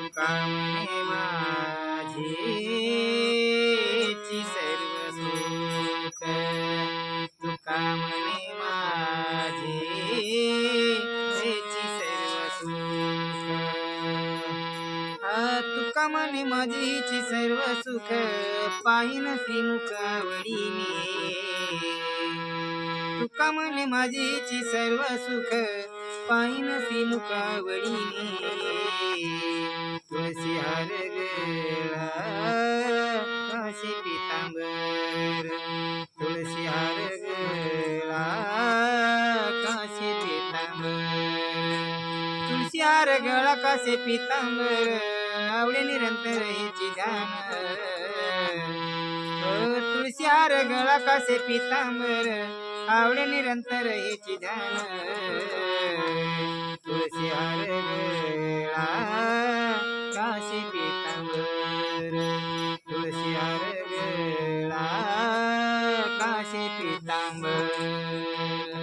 तुका म्हणे माझेची सर्व सुख तुका म्हणे माझेची सर्व सुख तुका म्हणे माझीची सर्व सुख पाहिन श्रीमुख आवडीने तुका म्हणे माझीची सर्व सुख पाहिन श्रीमुख आवडीने तुळशी हार गळा काशी पितांबर तुळशी हार गळा काशी पितांबर तुळशी हार गळा काशी पितांबर आवडे निरंतर हेची ध्यान तुळशी हार गळा कासे पितांबर आवडे निरंतर हेची ध्यान तुळशी हार गळा कासे पितांबर तुळशी हार गळा कासे पितांबर